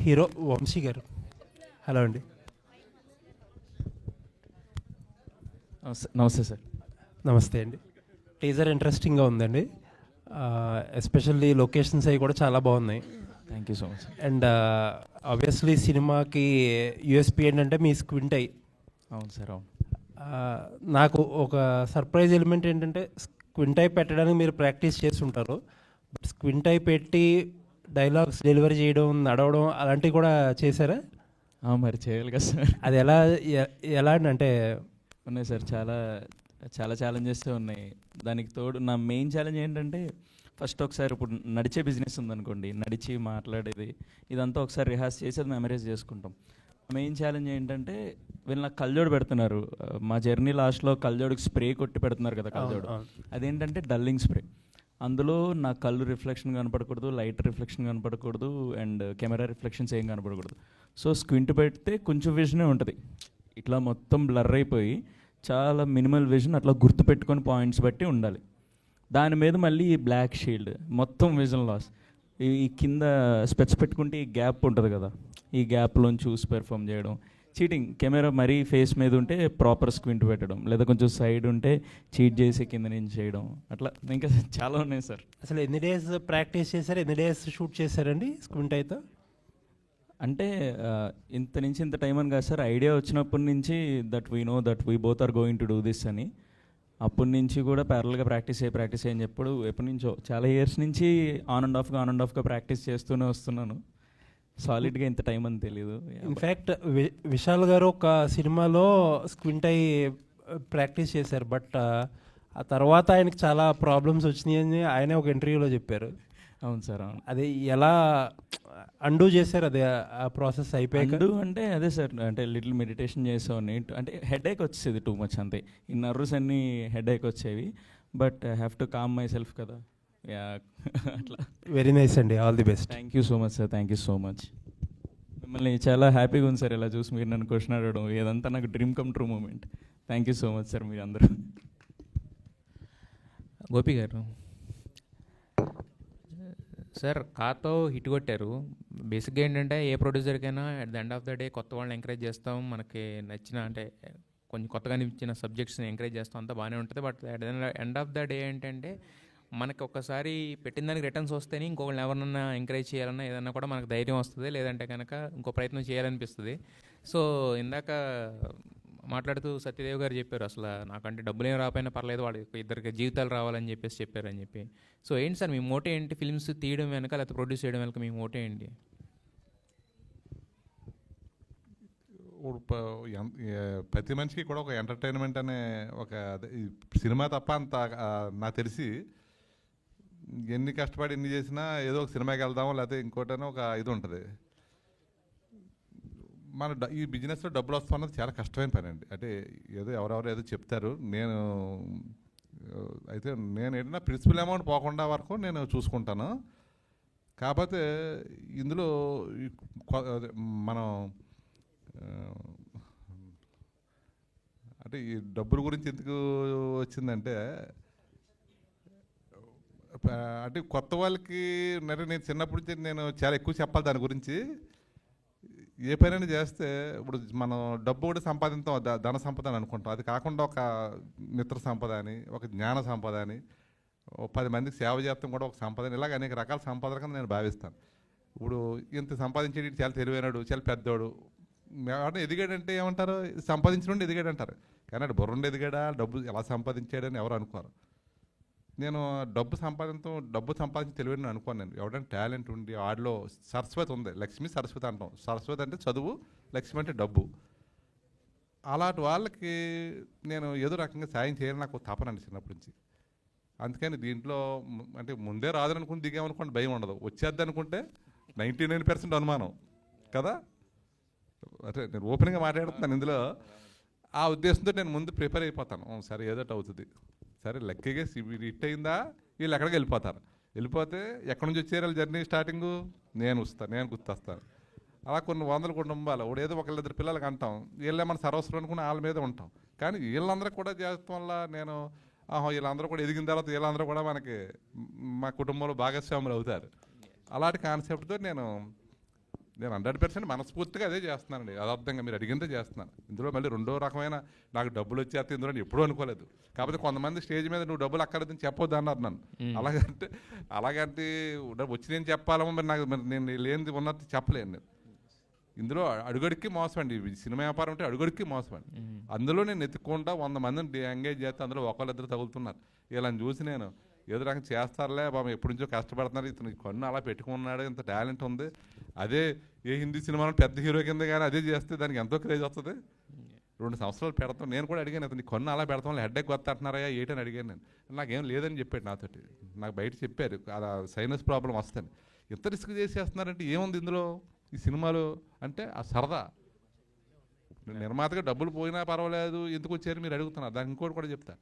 Hero Vamsi గారు. Hello అండి. నమస్తే సార్. నమస్తే అండి. టీజర్ ఇంట్రెస్టింగ్గా ఉందండి. ఎస్పెషల్లీ లొకేషన్స్ అవి కూడా చాలా బాగున్నాయి. Thank you so much. And obviously సినిమాకి యూఎస్పీ ఏంటంటే మీ స్క్వింట్ అయి. అవును సార్, అవును. నాకు ఒక సర్ప్రైజ్ ఎలిమెంట్ ఏంటంటే స్క్వింట్ అయి పెట్టడానికి మీరు ప్రాక్టీస్ చేసి ఉంటారు, బట్ స్క్వింట్ అయి పెట్టి డైలాగ్స్ డెలివరీ చేయడం, నడవడం అలాంటివి కూడా చేశారా? మరి చేయాలి కదా సార్. అది ఎలా అంటే ఉన్నాయి సార్, చాలా చాలా ఛాలెంజెస్ ఉన్నాయి. దానికి తోడు నా మెయిన్ ఛాలెంజ్ ఏంటంటే ఫస్ట్ ఒకసారి ఇప్పుడు నడిచే బిజినెస్ ఉందనుకోండి, నడిచి మాట్లాడేది ఇదంతా ఒకసారి రిహార్స్ చేసి అది మెమరైజ్ చేసుకుంటాం. మెయిన్ ఛాలెంజ్ ఏంటంటే వీళ్ళు నాకు కళ్ళజోడు పెడుతున్నారు. మా జర్నీ లాస్ట్లో కళ్ళజోడికి స్ప్రే కొట్టి పెడుతున్నారు కదా కళ్ళజోడు. అదేంటంటే డల్లింగ్ స్ప్రే. అందులో నా కళ్ళు రిఫ్లెక్షన్ కనపడకూడదు, లైట్ రిఫ్లెక్షన్ కనపడకూడదు, అండ్ కెమెరా రిఫ్లెక్షన్స్ ఏం కనపడకూడదు. సో స్క్వింట్ పెడితే కొంచెం విజనే ఉంటుంది, ఇట్లా మొత్తం బ్లర్ అయిపోయి చాలా మినిమల్ విజన్ అట్లా గుర్తుపెట్టుకొని పాయింట్స్ బట్టి ఉండాలి. దాని మీద మళ్ళీ ఈ బ్లాక్ షీల్డ్ మొత్తం విజన్ లాస్. ఈ కింద స్పెట్స్ పెట్టుకుంటే ఈ గ్యాప్ ఉంటుంది కదా, ఈ గ్యాప్లోని చూసి పెర్ఫామ్ చేయడం. చీటింగ్, కెమెరా మరీ ఫేస్ మీద ఉంటే ప్రాపర్ స్క్వింట్ పెట్టడం, లేదా కొంచెం సైడ్ ఉంటే చీట్ చేసి కింద నుంచి చేయడం, అట్లా ఇంకా చాలా ఉన్నాయి సార్. అసలు ఎన్ని డేస్ ప్రాక్టీస్ చేశారు, ఎన్ని డేస్ షూట్ చేశారండి స్క్వింట్ అయితే? అంటే ఇంత నుంచి ఇంత టైం అని కాదు సార్, ఐడియా వచ్చినప్పటి నుంచి that we know that we both are going to do this అని అప్పటి నుంచి కూడా ప్యారల్గా ప్రాక్టీస్ అని చెప్పాడు. ఎప్పటి నుంచో చాలా ఇయర్స్ నుంచి ఆన్ అండ్ ఆఫ్గా ప్రాక్టీస్ చేస్తూనే వస్తున్నాను. సాలిడ్గా ఇంత టైం అని తెలీదు. ఇన్ఫ్యాక్ట్ విశాల్ గారు ఒక సినిమాలో స్క్వింట్ అయి ప్రాక్టీస్ చేశారు, బట్ ఆ తర్వాత ఆయనకి చాలా ప్రాబ్లమ్స్ వచ్చినాయని ఆయనే ఒక ఇంటర్వ్యూలో చెప్పారు. అవును సార్, అవును. అది ఎలా అండూ చేశారు? అదే ఆ ప్రాసెస్ అయిపోయాక అంటే అదే సార్, అంటే లిటిల్ మెడిటేషన్ చేసేవాడిని. అంటే హెడేక్ వచ్చేది టూ మచ్ అంతే, ఈ నర్వ్స్ అన్నీ హెడేక్ వచ్చేవి, but I have to calm myself కదా. అట్లా. వెరీ నైస్ అండి, all the best. Thank you so much sir, thank you so much. మిమ్మల్ని చాలా హ్యాపీగా ఉంది సార్ ఇలా చూసి, మీరు నన్ను క్వశ్చన్ అడగడం ఇదంతా నాకు dream come true moment. Thank you so much sir మీరు అందరూ. గోపి గారు సార్, కాతో హిట్ కొట్టారు. బేసిక్గా ఏంటంటే ఏ ప్రొడ్యూసర్కైనా at the end of the day కొత్త వాళ్ళని ఎంకరేజ్ చేస్తాం, మనకి నచ్చిన అంటే కొంచెం కొత్తగా అనిపించిన సబ్జెక్ట్స్ని ఎంకరేజ్ చేస్తాం, అంతా బాగానే ఉంటుంది. But at the end of the day ఏంటంటే మనకి ఒక్కసారి పెట్టిన దానికి రిటర్న్స్ వస్తేనే ఇంకొకళ్ళు ఎవరినన్నా ఎంకరేజ్ చేయాలన్నా ఏదన్నా కూడా మనకు ధైర్యం వస్తుంది, లేదంటే కనుక ఇంకో ప్రయత్నం చేయాలనిపిస్తుంది. సో ఇందాక మాట్లాడుతూ సత్యదేవ్ గారు చెప్పారు, అసలు నాకంటే డబ్బులు ఏం రాకపోయినా పర్లేదు, వాడికి ఇద్దరికి జీవితాలు రావాలని చెప్పారని చెప్పి. సో ఏంటి సార్ మీ మోటో ఏంటి? ఫిల్మ్స్ తీయడం వెనక లేకపోతే ప్రొడ్యూస్ చేయడం వెనక మీ మోటో ఏంటి? ప్రతి మనిషికి కూడా ఒక ఎంటర్టైన్మెంట్ అనే ఒక సినిమా తప్ప అంత నాకు తెలిసి ఎన్ని కష్టపడి ఎన్ని చేసినా ఏదో ఒక సినిమాకి వెళ్దామో లేకపోతే ఇంకోటనో ఒక ఇది ఉంటుంది. మన ఈ బిజినెస్లో డబ్బులు వస్తున్నది చాలా కష్టమైన పని అండి. అంటే ఏదో ఎవరెవరు ఏదో చెప్తారు, నేను ఏదైనా ప్రిన్సిపల్ అమౌంట్ పోకుండా వరకు నేను చూసుకుంటాను. కాకపోతే ఇందులో మనం అంటే ఈ డబ్బుల గురించి ఎందుకు వచ్చిందంటే, అంటే కొత్త వాళ్ళకి నేను చిన్నప్పటి నుంచి నేను చాలా ఎక్కువ చెప్పాలి దాని గురించి. ఏ పనైనా చేస్తే ఇప్పుడు మనం డబ్బు కూడా సంపాదిస్తాం, ధన సంపద అని అనుకుంటాం. అది కాకుండా ఒక మిత్ర సంపద అని, ఒక జ్ఞాన సంపద అని, 10 మందికి సేవ చేస్తాం కూడా ఒక సంపద అని, ఇలాగ అనేక రకాల సంపదల కింద నేను భావిస్తాను. ఇప్పుడు ఇంత సంపాదించేది చాలా తెలివైనడు, చాలా పెద్దోడు, ఎదిగాడంటే ఏమంటారు, సంపాదించిన ఎదిగాడు అంటారు. కానీ అటు బుర్రుండి ఎదిగాడా, డబ్బు ఎలా సంపాదించాడని ఎవరు అనుకోరు. నేను డబ్బు సంపాదించి తెలివైన అనుకోను. నేను ఎవరైనా టాలెంట్ ఉండి ఆడిలో సరస్వతి ఉంది, లక్ష్మి సరస్వతి అంటాం. సరస్వతి అంటే చదువు, లక్ష్మి అంటే డబ్బు. అలాంటి వాళ్ళకి నేను ఏదో రకంగా సాయం చేయాలని నాకు తపనండి చిన్నప్పటి నుంచి. అందుకని దీంట్లో అంటే ముందే రాదనుకుంటే దిగామనుకోండి భయం ఉండదు, వచ్చేద్ది అనుకుంటే 99% అనుమానం కదా. అంటే నేను ఓపెన్గా మాట్లాడుతున్నాను ఇందులో. ఆ ఉద్దేశంతో నేను ముందు ప్రిపేర్ అయిపోతాను. సరే ఏదో అవుతుంది, సరే లక్కీగా హిట్ అయిందా, వీళ్ళు ఎక్కడికి వెళ్ళిపోతే ఎక్కడి నుంచి వచ్చారు జర్నీ స్టార్టింగు, నేను గుర్తొస్తాను. అలా కొన్ని వందల కుటుంబాలు ఏదో ఒకళ్ళిద్దరు పిల్లలకి అంటాం, వీళ్ళే మన సర్వస్వం అనుకుని వాళ్ళ మీద ఉంటాం. కానీ వీళ్ళందరూ కూడా చేయడం వల్ల నేను వీళ్ళందరూ కూడా ఎదిగిన తర్వాత వీళ్ళందరూ కూడా మా కుటుంబంలో భాగస్వాములు అవుతారు. అలాంటి కాన్సెప్ట్తో నేను 100% మనస్ఫూర్తిగా అదే చేస్తున్నానండి, యథార్థంగా మీరు అడిగిందే చేస్తున్నాను. ఇందులో మళ్ళీ రెండో రకమైన నాకు డబ్బులు వచ్చేస్తే ఇందులో నేను ఎప్పుడూ అనుకోలేదు. కాకపోతే కొంతమంది స్టేజ్ మీద నువ్వు డబ్బులు అక్కర్లేదని చెప్పొద్దు అన్నారు నన్ను. అలాగంటే వచ్చి నేను చెప్పాలేమో, మరి నాకు మరి నేను లేనిది ఉన్నది చెప్పలేను నేను. ఇందులో అడుగడికి మోసం అండి, సినిమా వ్యాపారం అంటే అడుగడికి మోసం అండి. అందులో నేను ఎత్తుకుంటా 100 మందిని ఎంగేజ్ చేస్తే అందులో ఒకళ్ళిద్దరు తగులుతున్నారు. ఇలా చూసి నేను ఏదో రకం చేస్తారులే బాబు, ఎప్పటి నుంచో కష్టపడుతున్నారు, ఇతను కన్ను అలా పెట్టుకున్నాడు, ఇంత టాలెంట్ ఉంది, అదే ఏ హిందీ సినిమాలో పెద్ద హీరో కింద కానీ అదే చేస్తే దానికి ఎంతో క్రేజ్ వస్తుంది. 2 సంవత్సరాలు పెడతాం. నేను కూడా అడిగాను, అతను కన్ను అలా పెడతాం, హెడ్ఏక్ కొత్త అంటున్నారా ఏంటని అడిగాను నేను. నాకేం లేదని చెప్పాడు నాతోటి. నాకు బయట చెప్పారు అలా సైనస్ ప్రాబ్లం వస్తుంది. ఎంత రిస్క్ చేసేస్తున్నారంటే ఏముంది ఇందులో ఈ సినిమాలో అంటే ఆ సరదా. నిర్మాతగా డబ్బులు పోయినా పర్వాలేదు, ఎందుకు వచ్చారు మీరు అడుగుతున్నారు. దానికి ఇంకోటి కూడా చెప్తా.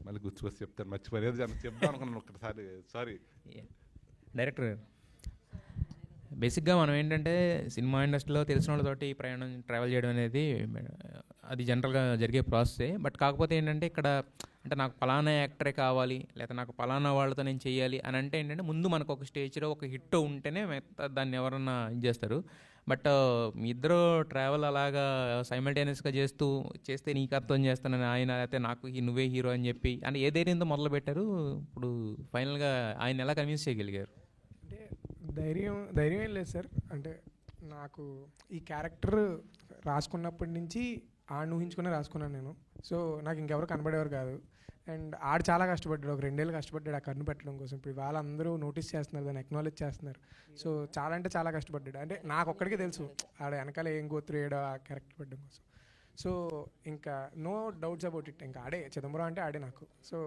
మళ్ళీ గుర్తుకొచ్చి చెప్తాను, మర్చిపోయేది చెప్తాను అనుకున్నాను ఒక్కసారి, సారీ. డైరెక్టర్ గారు, బేసిక్గా మనం ఏంటంటే సినిమా ఇండస్ట్రీలో తెలిసిన వాళ్ళతోటి ప్రయాణం ట్రావెల్ చేయడం అనేది అది జనరల్గా జరిగే ప్రాసెసే. బట్ కాకపోతే ఏంటంటే ఇక్కడ అంటే నాకు పలానా యాక్టరే కావాలి, లేదా నాకు పలానా వాళ్ళతో నేను చేయాలి అని అంటే ఏంటంటే ముందు మనకు ఒక స్టేజ్లో ఒక హిట్ ఉంటేనే దాన్ని ఎవరన్నా ఇది చేస్తారు. బట్ మీ ఇద్దరు ట్రావెల్ అలాగా సైమల్టేనియస్గా చేస్తే నీకు అర్థం చేస్తానని ఆయన, లేకపోతే నాకు నువ్వే హీరో అని చెప్పి అంటే ఏ ధైర్యంతో మొదలు పెట్టారు, ఇప్పుడు ఫైనల్గా ఆయన ఎలా కన్విన్స్ చేయగలిగారు? అంటే ధైర్యం ఏం లేదు సార్. అంటే నాకు ఈ క్యారెక్టర్ రాసుకున్నప్పటి నుంచి ఆడిని ఊహించుకునే రాసుకున్నాను నేను. సో నాకు ఇంకెవరు కనబడేవారు కాదు. అండ్ ఆడు చాలా కష్టపడ్డాడు, ఒక 2 ఏళ్ళు కష్టపడ్డాడు ఆ కన్ను పెట్టడం కోసం. ఇప్పుడు వాళ్ళందరూ నోటీస్ చేస్తున్నారు, దాన్ని అక్నాలెడ్జ్ చేస్తున్నారు. సో చాలా అంటే చాలా కష్టపడ్డాడు. అంటే నాకు ఒక్కడికే తెలుసు ఆడ వెనకాల ఏం గోత్రు ఏడో ఆ క్యారెక్టర్ పెట్టడం కోసం. సో ఇంకా నో డౌట్స్ అబౌట్ ఇట్, ఇంకా ఆడే చిదంబరం అంటే ఆడే నాకు. సో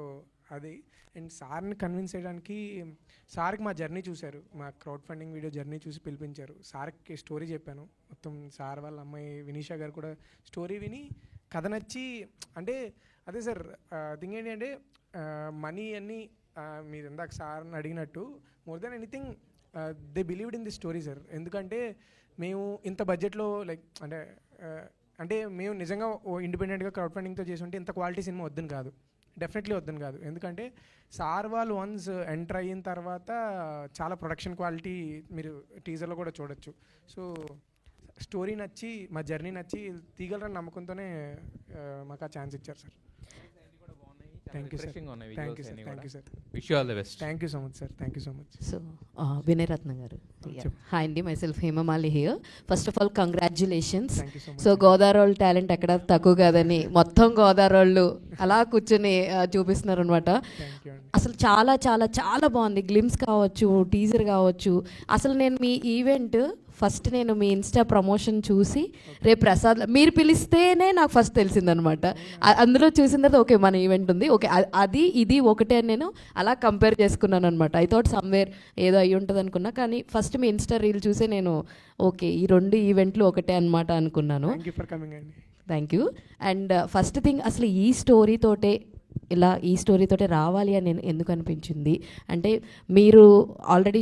అది. అండ్ సార్ని కన్విన్స్ చేయడానికి సార్కి మా జర్నీ చూశారు, మా క్రౌడ్ ఫండింగ్ వీడియో జర్నీ చూసి పిలిపించారు. సార్కి స్టోరీ చెప్పాను మొత్తం. సార్ వాళ్ళ అమ్మాయి వినీషా గారు కూడా స్టోరీ విని కథ నచ్చి, అంటే అదే సార్ థింగ్ ఏంటి అంటే మనీ అన్నీ మీరు ఇందాక సార్ని అడిగినట్టు more than anything they believed in the story sir. ఎందుకంటే మేము ఇంత బడ్జెట్లో లైక్ అంటే మేము నిజంగా ఇండిపెండెంట్గా క్రౌడ్ ఫండింగ్తో చేసి ఉంటే ఇంత క్వాలిటీ సినిమా వద్దని కాదు, డెఫినెట్లీ వద్దని కాదు. ఎందుకంటే సార్ వాళ్ళు వన్స్ ఎంటర్ అయిన తర్వాత చాలా ప్రొడక్షన్ క్వాలిటీ మీరు టీజర్లో కూడా చూడొచ్చు. సో స్టోరీ నచ్చి, మా జర్నీ నచ్చి తీగలరని నమ్మకంతోనే మాకు ఆ ఛాన్స్ ఇచ్చారు sir. Thank you sir. Thank you sir. Thank you sir. Wish you all the best. Thank you so much sir. Thank you so much. So Vinay Ratna గారు, హాయ్ అండి, myself Hemamali here. First of all congratulations. Thank you so much. So Godavari వాళ్ళు talent ఎక్కడ తక్కువ కాదని మొత్తం గోదావరి వాళ్ళు అలా కూర్చొని చూపిస్తున్నారు అనమాట. థ్యాంక్ యూ అండి. అసలు చాలా చాలా చాలా బాగుంది. గ్లిమ్స్ కావచ్చు, టీజర్ కావచ్చు. అసలు నేను మీ ఈవెంట్ ఫస్ట్ నేను మీ ఇన్స్టా ప్రమోషన్ చూసి రేపు ప్రసాద్ మీరు పిలిస్తేనే నాకు ఫస్ట్ తెలిసిందనమాట. అందులో చూసిన తర్వాత ఓకే మన ఈవెంట్ ఉంది, ఓకే అది ఇది ఒకటే అని నేను అలా కంపేర్ చేసుకున్నాను అనమాట. ఐ థాట్ సమ్వేర్ ఏదో అయ్యి ఉంటుంది అనుకున్నా, కానీ ఫస్ట్ మీ ఇన్స్టా రీల్ చూసే నేను ఓకే ఈ 2 ఈవెంట్లు ఒకటే అనమాట అనుకున్నాను. థ్యాంక్ యూ ఫర్ కమింగ్ అండి. Thank you. And first thing, అసలు ఈ స్టోరీతోటే రావాలి అని నేను ఎందుకు అనిపించింది అంటే, మీరు ఆల్రెడీ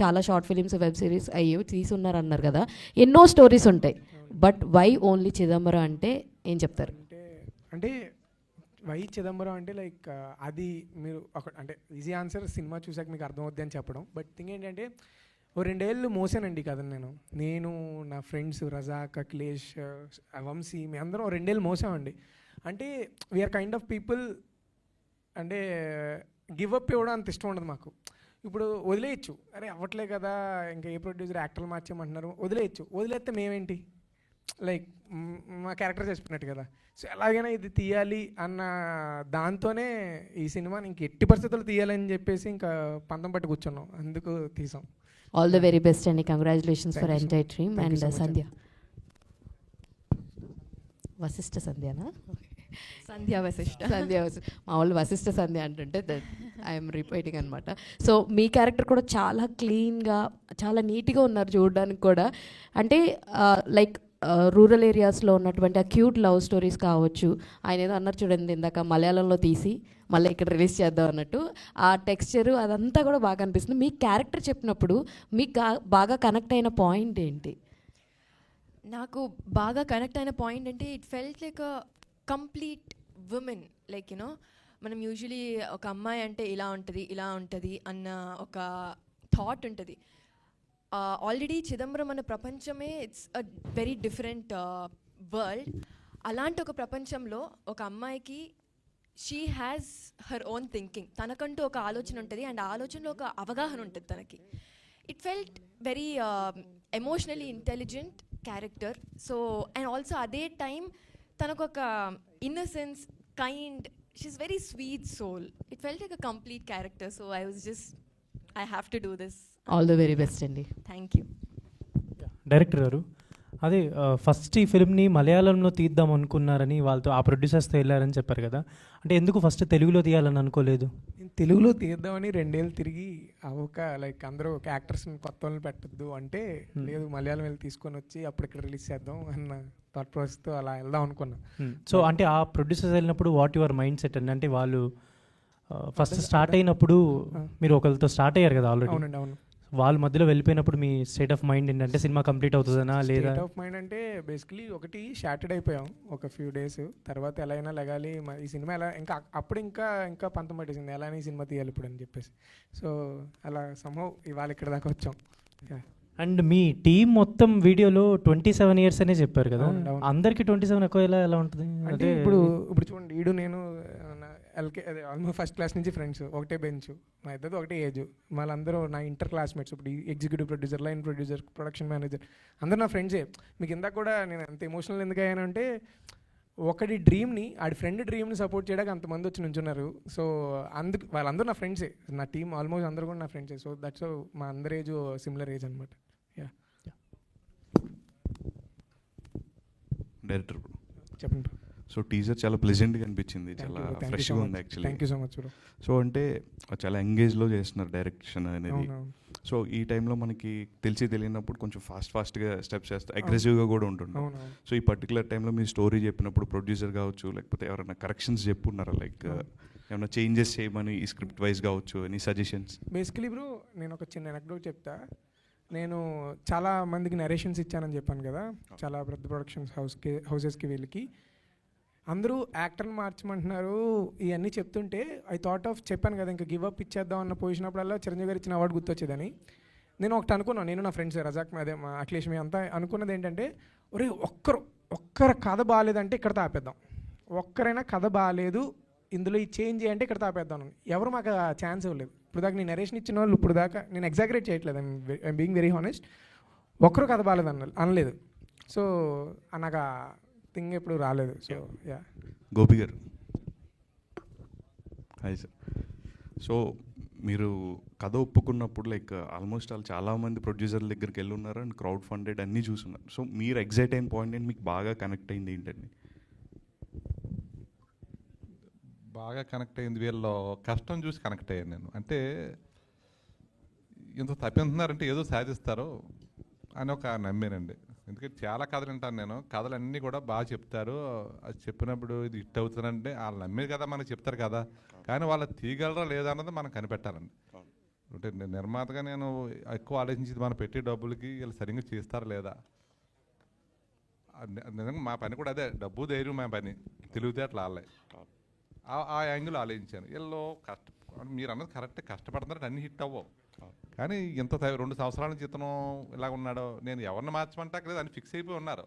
చాలా షార్ట్ ఫిలిమ్స్, వెబ్ సిరీస్ అయ్యో తీసున్నారన్నారు కదా, ఎన్నో స్టోరీస్ ఉంటాయి. బట్ వై ఓన్లీ చిదంబరం అంటే ఏం చెప్తారు? అంటే వై చిదంబరం అంటే లైక్ అది మీరు ఒక అంటే ఈజీ ఆన్సర్ సినిమా చూసాక మీకు అర్థమవుద్ది అని చెప్పడం. బట్ థింగ్ ఏంటంటే ఓ 2 ఏళ్ళు మోసానండి కథను నేను నా ఫ్రెండ్స్ రజాక్, అఖిలేష్, వంశీ, మీ అందరం 2 ఏళ్ళు మోసామండి. అంటే వీఆర్ కైండ్ ఆఫ్ పీపుల్ అంటే గివ్ అప్ ఇవ్వడం అంత ఇష్టం ఉండదు మాకు. ఇప్పుడు వదిలేయచ్చు, అరే అవ్వట్లే కదా ఇంకా ఏ ప్రొడ్యూసర్ యాక్టర్లు మార్చేయమంటున్నారు, వదిలేస్తే మేమేంటి, లైక్ మా క్యారెక్టర్ చేసిపోయినట్టు కదా. సో ఎలాగైనా ఇది తీయాలి అన్న దాంతోనే ఈ సినిమాని ఇంక ఎట్టి పరిస్థితుల్లో తీయాలని చెప్పేసి ఇంకా పంతం పట్టి కూర్చున్నాం, అందుకు తీసాం. ఆల్ ద వెరీ బెస్ట్ అండి, congratulations for entire team. And Sandhya, Vashishtha సంధ్యనా? సంధ్య వశిష్ఠ. మా వాళ్ళు వశిష్ఠ సంధ్య అంటుంటే ఐఎమ్ రిపీటింగ్ అనమాట. సో మీ క్యారెక్టర్ కూడా చాలా క్లీన్గా, చాలా నీట్గా ఉన్నారు చూడడానికి కూడా. అంటే లైక్ రూరల్ ఏరియాస్లో ఉన్నటువంటి ఆ క్యూట్ లవ్ స్టోరీస్ కావచ్చు. ఆయన ఏదో అన్నారు చూడండి ఇందాక, మలయాళంలో తీసి మళ్ళీ ఇక్కడ రిలీజ్ చేద్దాం అన్నట్టు, ఆ టెక్స్చరు అదంతా కూడా బాగా అనిపిస్తుంది. మీ క్యారెక్టర్ చెప్పినప్పుడు మీకు బాగా కనెక్ట్ అయిన పాయింట్ ఏంటి? నాకు బాగా కనెక్ట్ అయిన పాయింట్ అంటే it felt like a complete women like you know మనం యూజువలీ ఒక అమ్మాయి అంటే ఇలా ఉంటుంది అన్న ఒక థాట్ ఉంటుంది. ఆల్రెడీ చిదంబరం అనే ప్రపంచమే it's a very different world. అలాంటి ఒక ప్రపంచంలో ఒక అమ్మాయికి she has her own thinking, తనకంటూ ఒక ఆలోచన ఉంటుంది అండ్ ఆ ఆలోచనలో ఒక అవగాహన ఉంటుంది తనకి. It felt very emotionally intelligent character. So and also అదే టైం తనకు ఒక innocence, kind, she's very sweet soul. It felt like a complete character. So I have to do this. All the very best అండి. Thank you. Director గారు, అదే first ఈ ఫిల్మ్ని మలయాళంలో తీద్దాం అనుకున్నారని వాళ్ళతో ఆ ప్రొడ్యూసర్స్తో వెళ్ళారని చెప్పారు కదా, అంటే ఎందుకు ఫస్ట్ తెలుగులో తీయాలని అనుకోలేదు? నేను తెలుగులో తీద్దామని 2 ఏళ్ళు తిరిగి లైక్ అందరూ ఒక యాక్టర్స్ని కొత్త వాళ్ళని పెట్టద్దు అంటే, లేదు మలయాళం వెళ్ళి తీసుకొని వచ్చి అప్పుడు ఇక్కడ రిలీజ్ చేద్దాం అన్న థాట్ ప్రాసెస్తో అలా వెళ్దాం అనుకున్నా. సో అంటే ఆ ప్రొడ్యూసర్స్ వెళ్ళినప్పుడు వాట్ యువర్ మైండ్ సెట్ అండి? అంటే వాళ్ళు ఫస్ట్ స్టార్ట్ అయినప్పుడు మీరు ఒకరితో స్టార్ట్ అయ్యారు కదా ఆల్రెడీ, అవునండి, అవును. వాళ్ళ మధ్యలో వెళ్ళిపోయినప్పుడు మీ స్టేట్ ఆఫ్ మైండ్ ఏంటంటే సినిమా కంప్లీట్ అవుతుందనా లేదా? స్టేట్ ఆఫ్ మైండ్ అంటే బేసికలీ ఒకటి షార్టెడ్ అయిపోయాం ఒక ఫ్యూ డేస్. తర్వాత ఎలా అయినా లెగాలి, ఈ సినిమా ఎలా ఇంకా అప్పుడు ఇంకా పంతం పట్టేసింది, ఎలా అయినా ఈ సినిమా తీయాలి ఇప్పుడు అని చెప్పేసి. సో అలా సంహవ్ ఇవాళ ఇక్కడ దాకా వచ్చాం. అండ్ మీ టీం మొత్తం వీడియోలో 27 years అనే చెప్పారు కదా, అవును, అవును. అందరికి 27 ఎక్కువ ఎలా ఉంటుంది? అంటే ఇప్పుడు చూడండి, ఈడు నేను ఆల్మోస్ట్ ఫస్ట్ క్లాస్ నుంచి ఫ్రెండ్స్, ఒకటే బెంచ్, మా ఇద్దరు ఒకటే ఏజ్, వాళ్ళందరూ నా ఇంటర్ క్లాస్మేట్స్. ఇప్పుడు executive producer, line producer, production manager అందరూ నా ఫ్రెండ్సే. మీకు ఇందాక కూడా నేను అంత ఎమోషనల్ ఎందుకు అయ్యానంటే, ఒకటి డ్రీమ్ని, ఆడి ఫ్రెండ్ డ్రీమ్ని సపోర్ట్ చేయడానికి అంతమంది వచ్చి నుంచున్నారు. సో వాళ్ళందరూ నా ఫ్రెండ్సే, నా టీం ఆల్మోస్ట్ అందరూ కూడా నా ఫ్రెండ్సే. సో దట్స్ మా అందరి ఏజ్ సిమిలర్ ఏజ్ అనమాట. డైరెక్టర్ చెప్పండి. సో టీజర్ చాలా ప్లెజెంట్గా అనిపించింది, చాలా ఫ్రెష్గా ఉంది actually. Thank you so much. So అంటే చాలా ఎంగేజ్లో చేస్తున్నారు డైరెక్షన్ అనేది. సో ఈ టైంలో మనకి తెలియనప్పుడు కొంచెం ఫాస్ట్గా స్టెప్స్ చేస్తారు, అగ్రెసివ్గా కూడా ఉంటున్నాం. సో ఈ పర్టికులర్ టైంలో మీ స్టోరీ చెప్పినప్పుడు ప్రొడ్యూసర్ కావచ్చు, లేకపోతే ఎవరైనా కరెక్షన్స్ చెప్పున్నారా, లైక్ ఏమైనా చేంజెస్ చేయమని ఈ స్క్రిప్ట్ వైజ్ కావచ్చు, ఎనీ సజెషన్స్? బేసికలీ బ్రో, నేను ఒక చిన్న ఎనక్డోట్ చెప్తా. నేను చాలా మందికి నరేషన్స్ ఇచ్చానని చెప్పాను కదా, చాలా పెద్ద ప్రొడక్షన్స్ హౌసెస్కి వీళ్ళకి. అందరూ యాక్టర్ని మార్చమంటున్నారు ఇవన్నీ చెప్తుంటే ఐ థాట్ ఆఫ్, చెప్పాను కదా ఇంకా గివ్ అప్ ఇచ్చేద్దాం అన్న పొజిషన్ అప్పుడల్లా చిరంజీవి గారు ఇచ్చిన అవార్డు గుర్తొచ్చేదని నేను ఒకటి అనుకున్నాను. నేను నా ఫ్రెండ్స్ రజాక్, అదే మా అఖిలేష్, మీ అంతా అనుకున్నది ఏంటంటే, ఒరే ఒక్కరు కథ బాగాలేదంటే ఇక్కడ తాపేద్దాం, ఒక్కరైనా కథ బాగాలేదు ఇందులో ఈ చేంజ్ చేయంటే ఇక్కడ తాపేద్దాం. ఎవరు మాకు ఆ ఛాన్స్ ఇవ్వలేదు. ఇప్పుడు దాకా నేను నరేషన్ ఇచ్చిన వాళ్ళు ఇప్పుడు దాకా, నేను ఎగ్జాగరేట్ చేయట్లేదు, ఐఎమ్ బీయింగ్ వెరీ హానెస్ట్, ఒక్కరు కథ బాగాలేదు అనలేదు. సో నాకు ఆ థింగ్ ఎప్పుడు రాలేదు. So yeah. గోపి గారు, హాయ్ సార్. సో మీరు కథ ఒప్పుకున్నప్పుడు లైక్ ఆల్మోస్ట్ వాళ్ళు చాలామంది ప్రొడ్యూసర్ల దగ్గరికి వెళ్ళి ఉన్నారు అండ్ క్రౌడ్ ఫండెడ్ అన్నీ చూస్తున్నారు. సో మీరు ఎగ్జైట్ అయిన పాయింట్ ఏంటి, మీకు బాగా కనెక్ట్ అయింది ఏంటండి? బాగా కనెక్ట్ అయింది వీళ్ళు కష్టం చూసి కనెక్ట్ అయ్యాను నేను. అంటే ఇంత తప్పిస్తున్నారంటే ఏదో సాధిస్తారు అని ఒక నమ్మానండి. ఎందుకంటే చాలా కథలు వింటాను నేను, కథలన్నీ కూడా బాగా చెప్తారు. అది చెప్పినప్పుడు ఇది హిట్ అవుతుందంటే వాళ్ళు నమ్మే కదా మనకు చెప్తారు కదా, కానీ వాళ్ళు తీయగలరా లేదా అన్నది మనం కనిపెట్టాలండి. అంటే నిర్మాతగా నేను ఎక్కువ ఆలోచించి మనం పెట్టే డబ్బులకి వీళ్ళు సరిగ్గా చేస్తారా లేదా. నిజంగా మా పని కూడా అదే, డబ్బు ధైర్యం మా పని, తెలివితేటలు వాళ్ళే. ఆ యాంగిల్ ఆలోచించాను. వీళ్ళు మీరు అన్నది కరెక్ట్, కష్టపడుతున్నారు, అన్ని హిట్ అవ్వవు. కానీ ఇంత 2 సంవత్సరాల నుంచి ఇతను ఇలా ఉన్నాడో, నేను ఎవరిని మార్చమంటే అక్కడ అని ఫిక్స్ అయిపోయి ఉన్నారు.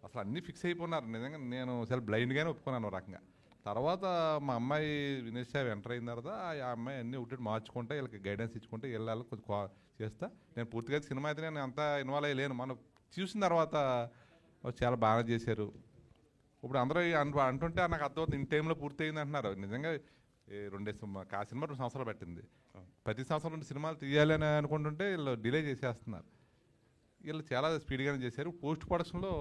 అసలు అన్నీ ఫిక్స్ అయిపోయి ఉన్నారు. నిజంగా నేను చాలా బ్లైండ్గానే ఒప్పుకున్నాను ఒక రకంగా. తర్వాత మా అమ్మాయి వినేష్ ఎంటర్ అయిన తర్వాత ఆ అమ్మాయి అన్నీ ఒకటి మార్చుకుంటే వీళ్ళకి గైడెన్స్ ఇచ్చుకుంటే వెళ్ళాలి కొంచెం చేస్తా. నేను పూర్తిగా సినిమా అయితే నేను అంతా ఇన్వాల్వ్ అయ్యలేను. మనం చూసిన తర్వాత చాలా బాగా చేశారు. ఇప్పుడు అందరూ అంటుంటే నాకు అర్థమవుతుంది ఇన్ టైంలో పూర్తి అయింది అంటున్నారు. నిజంగా ఆ సినిమా 2 సంవత్సరాలు పట్టింది. ప్రతి సంవత్సరం 2 సినిమాలు తీయాలి అని అనుకుంటుంటే వీళ్ళు డిలే చేసేస్తున్నారు. వీళ్ళు చాలా స్పీడ్గానే చేశారు. పోస్ట్ ప్రొడక్షన్లో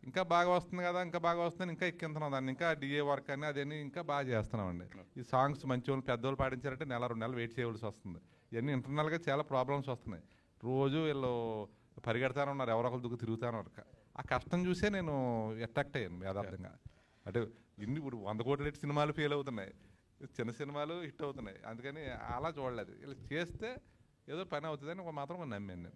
ఇంకా బాగా వస్తుంది కదా, ఇంకా బాగా వస్తుందని ఇంకా ఎక్కింతున్నాం దాన్ని, ఇంకా డిఏ వర్క్ అని అదని ఇంకా బాగా చేస్తున్నామండి. ఈ సాంగ్స్ మంచి వాళ్ళు పెద్దవాళ్ళు పాడించారంటే 1-2 నెలలు వెయిట్ చేయవలసి వస్తుంది. ఇవన్నీ ఇంటర్నల్గా చాలా ప్రాబ్లమ్స్ వస్తున్నాయి. రోజు వీళ్ళు పరిగెడతానే ఉన్నారు, ఎవరో ఒకరు దుక్కు తిరుగుతానే ఉన్నారు. ఆ కష్టం చూసే నేను అట్రాక్ట్ అయ్యాను యథార్థంగా. అంటే ఇప్పుడు 100 కోట్ల సినిమాలు ఫెయిల్ అవుతున్నాయి, చిన్న సినిమాలు హిట్ అవుతున్నాయి. అందుకని అలా చూడలేదు. వీళ్ళు చేస్తే ఏదో పని అవుతుందని మాత్రం నమ్మాను నేను.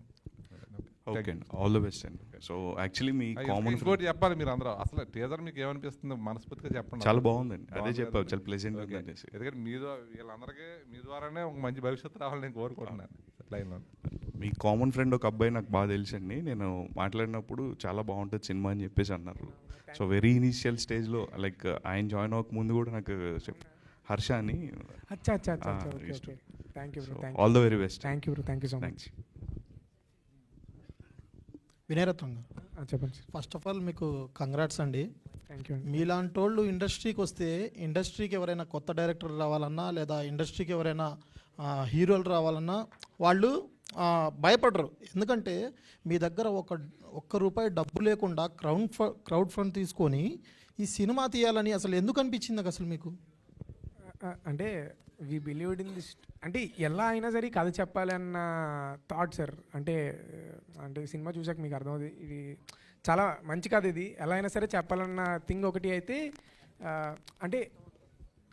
ఓకే అండి, ఆల్ ద బెస్ట్ అండి. సో యాక్చువల్లీ మీ కామన్ ఇంకోటి చెప్పాలి మీరు అందరూ, అసలు టీజర్ మీకు ఏమనిపిస్తుంది మనస్ఫూర్తిగా చెప్పండి. చాలా బాగుందండి, అదే బాగుంది చెప్పావు, కదా? చాలా ప్లెజెంట్ ఓకే. అనేసి. ఎందుకంటే వీళ్ళందరికీ మీ ద్వారానే ఒక మంచి భవిష్యత్తు రావాలని నేను కోరుకుంటున్నాను లైన్లో. మీ కామన్ ఫ్రెండ్ ఒక అబ్బాయి నాకు బాగా తెలుసండి, నేను మాట్లాడినప్పుడు చాలా బాగుంటుంది సినిమా అని చెప్పేసి అన్నారు. సో వెరీ ఇనీషియల్ స్టేజ్లో లైక్ ఆయన జాయిన్ అవ్వక ముందు కూడా నాకు హర్ష అని. అచ్చా అచ్చా అచ్చా okay okay. Thank you bro, thank all the very best. Thank you bro, thank you so much. Thanks. Vinayaratnam గారు, చెప్పండి సార్. ఫస్ట్ ఆఫ్ ఆల్ మీకు కంగ్రాట్స్ అండి. థ్యాంక్ యూ అండి. మీలాంటి వాళ్ళు ఇండస్ట్రీకి వస్తే, ఇండస్ట్రీకి ఎవరైనా కొత్త డైరెక్టర్ రావాలన్నా లేదా ఇండస్ట్రీకి ఎవరైనా హీరోలు రావాలన్నా వాళ్ళు భయపడరు. ఎందుకంటే మీ దగ్గర ఒక్క రూపాయి డబ్బు లేకుండా క్రౌడ్ ఫండ్ తీసుకొని ఈ సినిమా తీయాలని అసలు ఎందుకు అనిపించింది అసలు మీకు? అంటే వి బిలీవ్డ్ ఇన్ దిస్, అంటే ఎలా అయినా సరే కథ చెప్పాలి అన్న థాట్ సార్. అంటే సినిమా చూసాక మీకు అర్థమవుతుంది, ఇది చాలా మంచి కథ, ఇది ఎలా అయినా సరే చెప్పాలన్న థింగ్ ఒకటి అయితే అంటే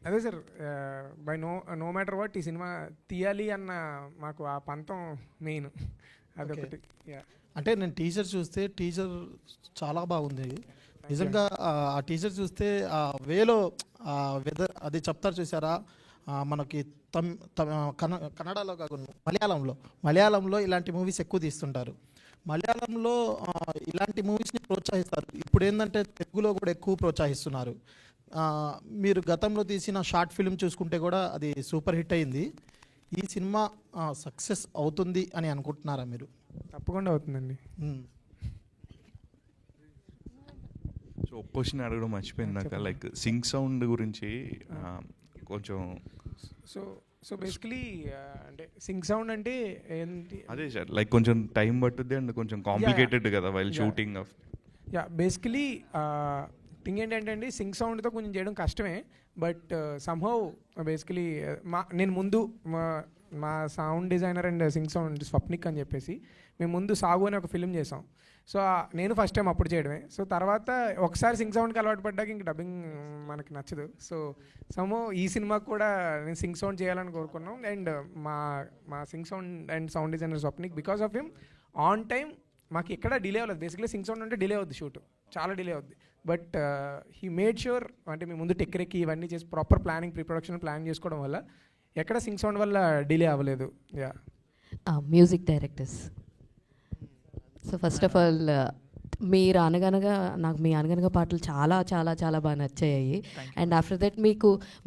అదే sir, by no matter what ఈ సినిమా తీయాలి అన్న మాకు ఆ పంతం మెయిన్ అదొకటి. అంటే నేను టీజర్ చూస్తే టీజర్ చాలా బాగుంది నిజంగా. ఆ టీజర్ చూస్తే ఆ వేలో వెదర్ అది చెప్తారు చూసారా, మనకి కన్నడలో కాకుండా మలయాళంలో ఇలాంటి మూవీస్ ఎక్కువ తీస్తుంటారు. మలయాళంలో ఇలాంటి మూవీస్ని ప్రోత్సహిస్తారు. ఇప్పుడు ఏంటంటే తెలుగులో కూడా ఎక్కువ ప్రోత్సహిస్తున్నారు. మీరు గతంలో తీసిన షార్ట్ ఫిల్మ్ చూసుకుంటే కూడా అది సూపర్ హిట్ అయింది. ఈ సినిమా సక్సెస్ అవుతుంది అని అనుకుంటున్నారా మీరు? తప్పకుండా అవుతుందండి. సో ఒక క్వశ్చన్ అడగడం మర్చిపోయింది నాకు, లైక్ సింగ్ సౌండ్ గురించి కొంచెం. సో బేసికలీ అంటే సింగ్ సౌండ్ అంటే ఏంటి? అదే సార్, లైక్ కొంచెం టైం పట్టుద్ది అండ్ కొంచెం కాంప్లికేటెడ్ కదా while shooting of. Basically thing ఏంటంటే అండి, సింగ్ సౌండ్తో కొంచెం చేయడం కష్టమే. బట్ సమ్హౌ బేసికలీ నేను ముందు మా sound designer and Singh sound Swapnik అని చెప్పేసి మేము ముందు సాగు అని ఒక ఫిల్మ్ చేసాం. సో నేను ఫస్ట్ టైం అప్పుడు చేయడమే. సో తర్వాత ఒకసారి సింగ్ సౌండ్కి అలవాటు పడ్డాక ఇంక డబ్బింగ్ మనకి నచ్చదు. సో ఈ సినిమాకి కూడా నేను సింగ్ సౌండ్ చేయాలని కోరుకున్నాం. అండ్ మా Singh sound and sound designer Swapnik, because of him on time మాకు ఎక్కడ డిలే అవ్వలేదు. బేసిక్లీ సింగ్ సౌండ్ అంటే డిలే అవుద్ది, షూట్ చాలా డిలే అవుద్ది. బట్ హీ మేడ్ ష్యూర్, అంటే మేము ముందు టెక్రెక్కి ఇవన్నీ చేసి ప్రాపర్ ప్లానింగ్ ప్రిప్రొడక్షన్ ప్లాన్ చేసుకోవడం వల్ల ఎక్కడ సింగ్ సౌండ్ వల్ల డిలే అవ్వలేదు. Music directors, so first of all మీరు అనగనగా నాకు మీ అనగనగా పాటలు చాలా చాలా చాలా బాగా నచ్చాయి. అండ్ ఆఫ్టర్ దట్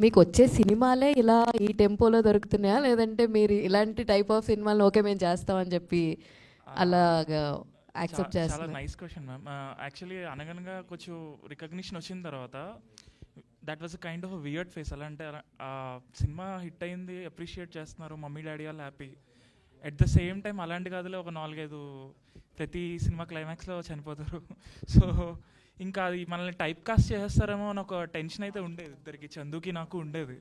మీకు వచ్చే సినిమాలే ఇలా ఈ టెంపోలో దొరుకుతున్నాయా, లేదంటే మీరు ఇలాంటి టైప్ ఆఫ్ సినిమాలు ఓకే మేము చేస్తామని చెప్పి అలాగా యాక్సెప్ట్ చేస్తారు? చాలా నైస్ క్వశ్చన్ మ్యామ్. యాక్చువల్లీ అనగనగా కొంచెం రికగ్నిషన్ వచ్చిన తర్వాత that was a kind of weird face. ఎలా అంటే సినిమా హిట్ అయింది, అప్రిషియేట్ చేస్తున్నారు, మమ్మీ డాడీ వాళ్ళు happy. At the same time అలాంటి కథలో ఒక 4-5 ప్రతి సినిమా క్లైమాక్స్లో చనిపోతారు. సో ఇంకా అది మనల్ని టైప్ కాస్ట్ చేసేస్తారేమో అని ఒక టెన్షన్ అయితే ఉండేది ఇద్దరికి, చందుకి నాకు ఉండేది.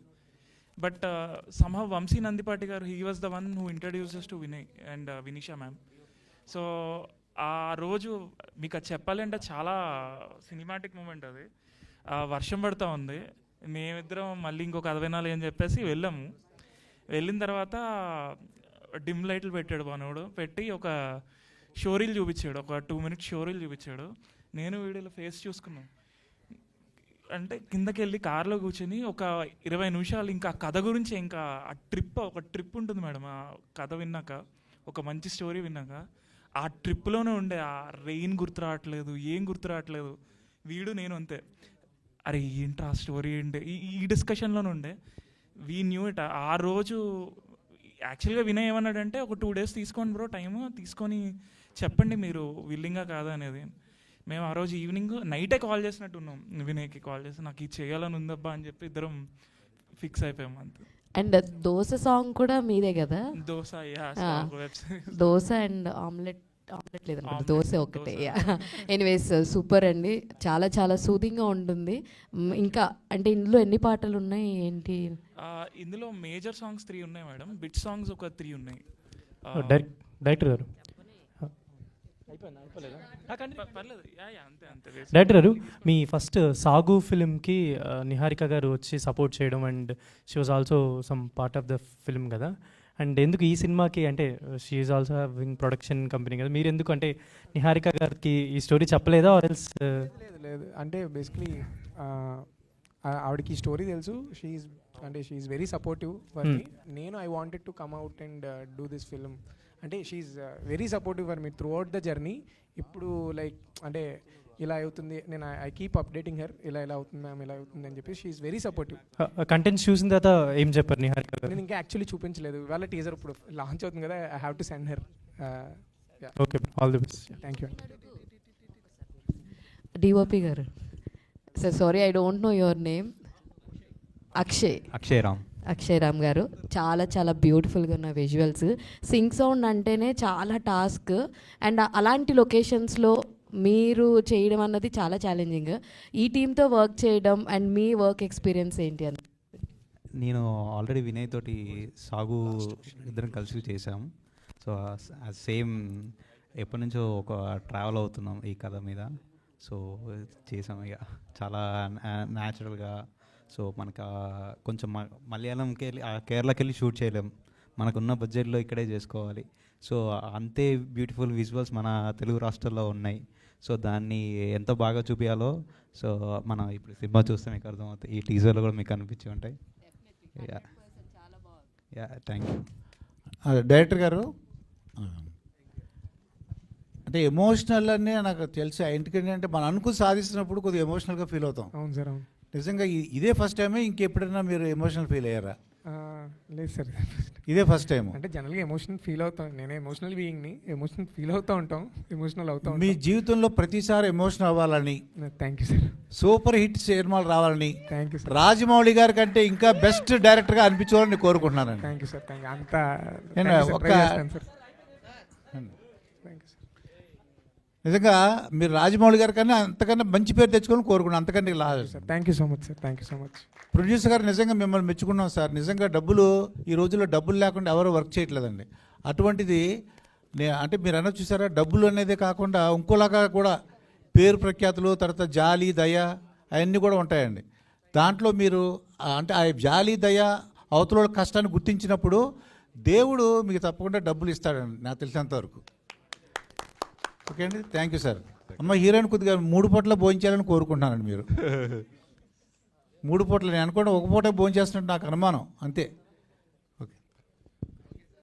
బట్ సమ్హౌ వంశీ నందిపాటి గారు, he was the one who introduces to Vinay and Vinisha ma'am. So ఆ రోజు మీకు అది చెప్పాలంటే చాలా సినిమాటిక్ మూమెంట్ అది. వర్షం పడుతూ ఉంది, మేమిద్దరం మళ్ళీ ఇంకొక 60 నాలుగు అని చెప్పేసి వెళ్ళాము. వెళ్ళిన తర్వాత డిమ్ లైట్లు పెట్టాడు మనోడు, పెట్టి ఒక షోరీలు చూపించాడు, ఒక 2 minutes షోరీలు చూపించాడు. నేను వీడియోలో ఫేస్ చూసుకున్నాను. అంటే కిందకి వెళ్ళి కార్లో కూర్చొని ఒక 20 నిమిషాలు ఇంకా కథ గురించి, ఇంకా ఒక ట్రిప్ ఉంటుంది మేడం. ఆ కథ విన్నాక, ఒక మంచి స్టోరీ విన్నాక ఆ ట్రిప్లోనే ఉండే ఆ రెయిన్ గుర్తు రావట్లేదు, ఏం గుర్తు రావట్లేదు. వీడు నేను అంతే, అరే ఏంట్రా ఆ స్టోరీ ఏంటి, ఈ డిస్కషన్లోనే ఉండే. We knew it. ఆ రోజు యాక్చువల్గా వినయ్ ఏమన్నాడంటే, ఒక 2 days తీసుకోండి బ్రో టైము, తీసుకొని చెప్పండి మీరు విల్లింగా కాదా అనేది. మేము ఆ రోజు ఈవినింగ్ నైటే కాల్ చేసినట్టు ఉన్నాం, వినయ్కి కాల్ చేసి నాకు ఇది చేయాలని ఉందబ్బా అని చెప్పి ఇద్దరం ఫిక్స్ అయిపోయాం అంతే. అండ్ దోశ సాంగ్ కూడా మీదే కదా? దోశ, దోశ అండ్ ఆమ్లెట్ లేదన్నమాట, దోశ ఒకటే. ఎనీవేస్ సూపర్ అండి, చాలా చాలా సూదింగ్గా ఉంటుంది. ఇంకా అంటే ఇందులో ఎన్ని పాటలు ఉన్నాయి ఏంటి? ఇందులో మేజర్ సాంగ్స్ 3 ఉన్నాయి మేడం, బిట్ సాంగ్స్ ఒక 3 ఉన్నాయి. డైరెక్టర్ గారు, అంతే. డైరెక్టర్ గారు, మీ ఫస్ట్ సాగు ఫిల్మ్కి నిహారిక గారు వచ్చి సపోర్ట్ చేయడం, and she was also some part of the film కదా. అండ్ ఎందుకు ఈ సినిమాకి అంటే she also having production company కదా, మీరు ఎందుకు అంటే నిహారిక గారికి ఈ స్టోరీ చెప్పలేదా ఆర్ ఎల్స్? లేదు లేదు, అంటే బేసిక్లీ ఆవిడకి ఈ స్టోరీ తెలుసు. She's very supportive for me. నేను I wanted to come out and do this film. అంటే she's very supportive for me throughout the journey. ఇప్పుడు లైక్ అంటే ఇలా అవుతుంది, నేను ఐ కీప్ అప్డేటింగ్ హర్, ఇలా అవుతుంది మ్యామ్, ఇలా అవుతుంది అని చెప్పి షీఈ్ వెరీ సపోర్టివ్. కంటెంట్స్ చూసిన తర్వాత ఏం చెప్పారు నిహారిక గారు? నేను ఇంకా యాక్చువల్లీ చూపించలేదు, ఇవాళ టీజర్ ఇప్పుడు లాంచ్ అవుతుంది కదా, I have to send her. Okay, all the best. Thank you. DOP గారు, sir sorry I don't know your name. Akshay Ram గారు, చాలా చాలా బ్యూటిఫుల్గా ఉన్న విజువల్స్. సింగ్ సౌండ్ అంటేనే చాలా టాస్క్, అండ్ అలాంటి లొకేషన్స్లో మీరు చేయడం అన్నది చాలా ఛాలెంజింగ్. ఈ టీంతో వర్క్ చేయడం అండ్ మీ వర్క్ ఎక్స్పీరియన్స్ ఏంటి అని? నేను ఆల్రెడీ వినయ్ తోటి సాగు ఇద్దరం కలిసి చేసాము. సో సేమ్ ఎప్పటి నుంచో ఒక ట్రావెల్ అవుతున్నాం ఈ కథ మీద. సో చేసాం ఇక చాలా న్యాచురల్గా. సో మనకు కొంచెం మలయాళంకి వెళ్ళి కేరళకి వెళ్ళి షూట్ చేయలేం, మనకున్న బడ్జెట్లో ఇక్కడే చేసుకోవాలి. సో అంతే బ్యూటిఫుల్ విజువల్స్ మన తెలుగు రాష్ట్రాల్లో ఉన్నాయి. సో దాన్ని ఎంత బాగా చూపించాలో సో మనం ఇప్పుడు సినిమా చూస్తే మీకు అర్థమవుతుంది, ఈ టీజర్లో కూడా మీకు అనిపించి ఉంటాయి. Yeah thank you. డైరెక్టర్ గారు, అంటే ఎమోషనల్ అనే నాకు తెలుసు. ఎందుకంటే మనం అనుకుని సాధిస్తున్నప్పుడు కొద్దిగా ఎమోషనల్గా ఫీల్ అవుతాం. అవును సార్, అవును. నిజంగా ఇదే ఫస్ట్ టైమే, ఇంకెప్పుడైనా మీరు ఎమోషనల్ ఫీల్ అయ్యారా? లేదు సార్, ఇదే ఫస్ట్ టైం. అంటే జనరల్గా ఎమోషనల్ ఫీల్ అవుతాం, నేనే ఎమోషనల్ బీయింగ్ని, ఎమోషనల్ ఫీల్ అవుతూ ఉంటాం, ఎమోషనల్ అవుతాం. మీ జీవితంలో ప్రతిసారి ఎమోషనల్ అవ్వాలని, thank you sir, super hit సినిమాలు రావాలని, థ్యాంక్ యూ సార్, రాజమౌళి గారి కంటే ఇంకా బెస్ట్ డైరెక్టర్గా అనిపించాలని కోరుకుంటున్నానండి. Thank you sir, thank you. అంతా నిజంగా మీరు రాజమౌళి గారి కన్నా అంతకన్నా మంచి పేరు తెచ్చుకోవాలని కోరుకున్నాను, అంతకంటే last. Thank you so much sir, thank you so much. Producer గారు నిజంగా మిమ్మల్ని మెచ్చుకున్నాం సార్. నిజంగా డబ్బులు ఈ రోజుల్లో డబ్బులు లేకుండా ఎవరు వర్క్ చేయట్లేదండి. అటువంటిది అంటే మీరు అన్న చూసారా, డబ్బులు అనేదే కాకుండా ఇంకోలాగా కూడా పేరు ప్రఖ్యాతులు, తర్వాత జాలి దయ అవన్నీ కూడా ఉంటాయండి. దాంట్లో మీరు అంటే ఆ జాలి దయ అవతల కష్టాన్ని గుర్తించినప్పుడు దేవుడు మీకు తప్పకుండా డబ్బులు ఇస్తాడండి, నాకు తెలిసినంతవరకు. ఓకే అండి, థ్యాంక్ యూ సార్. అమ్మ హీరోయిన్ కొద్దిగా 3 పూటల భోంచేయాలని కోరుకుంటున్నానండి. మీరు 3 పూటలు, నేను అనుకోండి ఒక పూట భోంచేస్తున్నట్టు నాకు అనుమానం, అంతే.